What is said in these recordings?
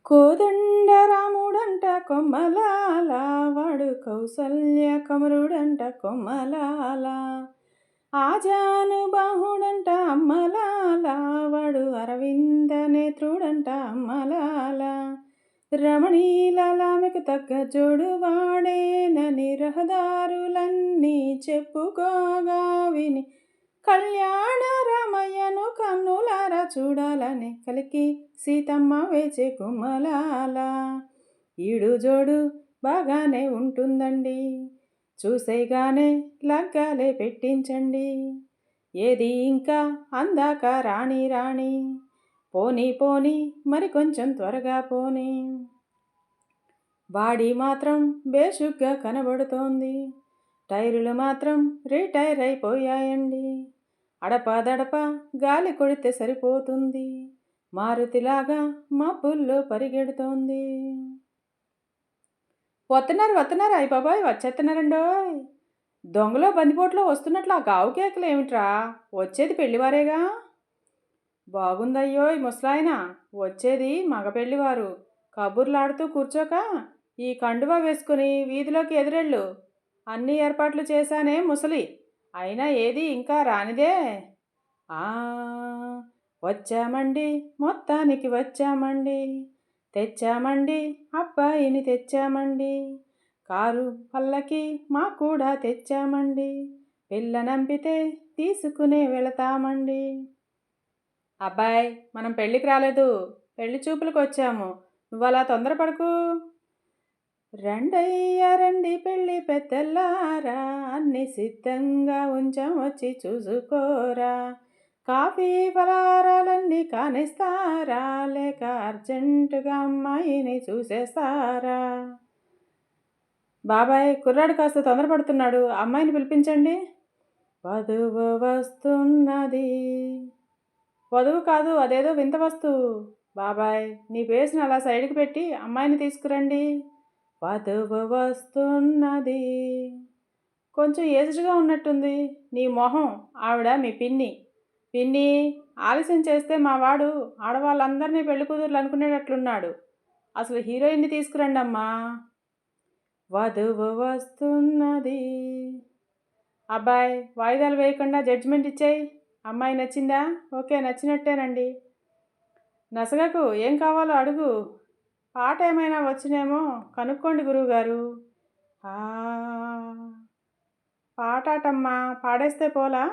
కోదండరాముడంట కొమ్మలాల, వాడు కౌసల్య కమరుడంట కొమ్మలాల. ఆజానుబాహుడంట అమ్మలాల, వాడు అరవింద నేత్రుడంట అమ్మలాల. రమణీలలామెకు తగ్గ జోడు వాడేనని రహదారులన్నీ చెప్పుకోగా విని, కళ్యాణ రామయ్యను కన్నులారా చూడాలని కలికి సీతమ్మ వేచే గుమ్మలాల. ఈడు జోడు బాగానే ఉంటుందండి, చూసేగానే లగ్గాలే పెట్టించండి. ఏది ఇంకా అందాక రాణి రాణి, పోనీ పోనీ మరి కొంచెం త్వరగా పోనీ. బాడీ మాత్రం బేషుగ్గా కనబడుతోంది, టైరులు మాత్రం రిటైర్ అయిపోయాయండి. అడపాదడప గాలి కొడితే సరిపోతుంది, మారుతిలాగా మబ్బుల్లో పరిగెడుతోంది. వస్తున్నారు అయ్య బాబాయ్, వచ్చేస్తున్నారండోయ్. దొంగలో బందిపోట్లో వస్తున్నట్లు ఆ గావు కేకలు ఏమిట్రా? వచ్చేది పెళ్లివారేగా. బాగుందయ్యోయ్ ముసలాయన, వచ్చేది మగ పెళ్లివారు. కబుర్లాడుతూ కూర్చోక ఈ కండువా వేసుకుని వీధిలోకి ఎదురెళ్ళు. అన్ని ఏర్పాట్లు చేశానే ముసలి, అయినా ఏది ఇంకా రానిదే. వచ్చామండి, మొత్తానికి వచ్చామండి, తెచ్చామండి అబ్బాయిని తెచ్చామండి. కారు పల్లకి మా కూడా తెచ్చామండి, పిల్ల నంపితే తీసుకునే వెళతామండి. అబ్బాయి, మనం పెళ్ళికి రాలేదు, పెళ్లి చూపులకు వచ్చాము. నువ్వు అలా తొందరపడకు. రండయ్యా రండి పెళ్ళి పెద్దల్లారా, అన్ని సిద్ధంగా ఉంచాం వచ్చి చూసుకోరా. కాఫీ ఫలారాలన్నీ కానిస్తారా, లేక అర్జెంటుగా అమ్మాయిని చూసేస్తారా? బాబాయ్, కుర్రాడు కాస్త తొందరపడుతున్నాడు, అమ్మాయిని పిలిపించండి. వధువు వస్తున్నది. వధువు కాదు, అదేదో వింత వస్తువు. బాబాయ్, నీ పేసుని అలా సైడ్కి పెట్టి అమ్మాయిని తీసుకురండి. వధువు వస్తున్నది. కొంచెం ఏజ్డ్గా ఉన్నట్టుంది నీ మొహం. ఆవిడ మీ పిన్ని. పిన్ని, ఆలస్యం చేస్తే మా వాడు ఆడవాళ్ళందరినీ పెళ్లి కూతుర్లు అనుకునేటట్లున్నాడు. అసలు హీరోయిన్ని తీసుకురండి అమ్మా. వధువు వస్తున్నది. అబ్బాయి, వాయిదాలు వేయకుండా జడ్జిమెంట్ ఇచ్చేయి. అమ్మాయి నచ్చిందా? ఓకే, నచ్చినట్టేనండి. నసగకు, ఏం కావాలో అడుగు. పాట ఏమైనా వచ్చినేమో కనుక్కోండి గురువుగారు. పాటాటమ్మా, పాడేస్తే పోలా.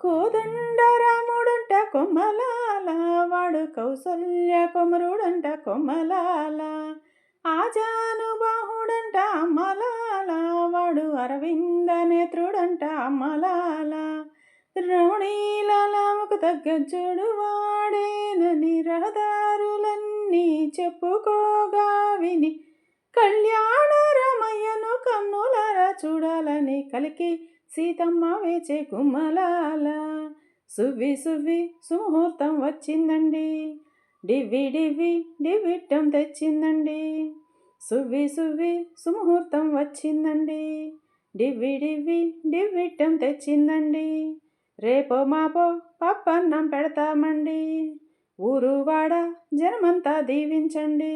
కోదండరాముడంట కొమ్మలాల, వాడు కౌసల్య కొమరుడంట కొమ్మలాల. ఆజానుబాహుడంట అమ్మలాల, వాడు అరవింద నేత్రుడంట అమ్మలాల. రమణీలలామకు తగ్గ జోడు వాడేనని రహదారులన్నీ చెప్పుకోగా విని, కళ్యాణ రామయ్యను కన్నులారా చూడాలని కలికి సీతమ్మ వేచే గుమ్మలాల. సువ్వి సువ్వి సుముహూర్తం వచ్చిందండి, డివ్వి డివ్వి డివ్విట్టం తెచ్చిందండి. సువ్వి సువ్వి సుముహూర్తం వచ్చిందండి, డివ్వి డివ్వి డివ్విట్టం తెచ్చిందండి. రేపో మాపో పప్పన్నం పెడతామండి, ఊరు వాడ జనమంతా దీవించండి.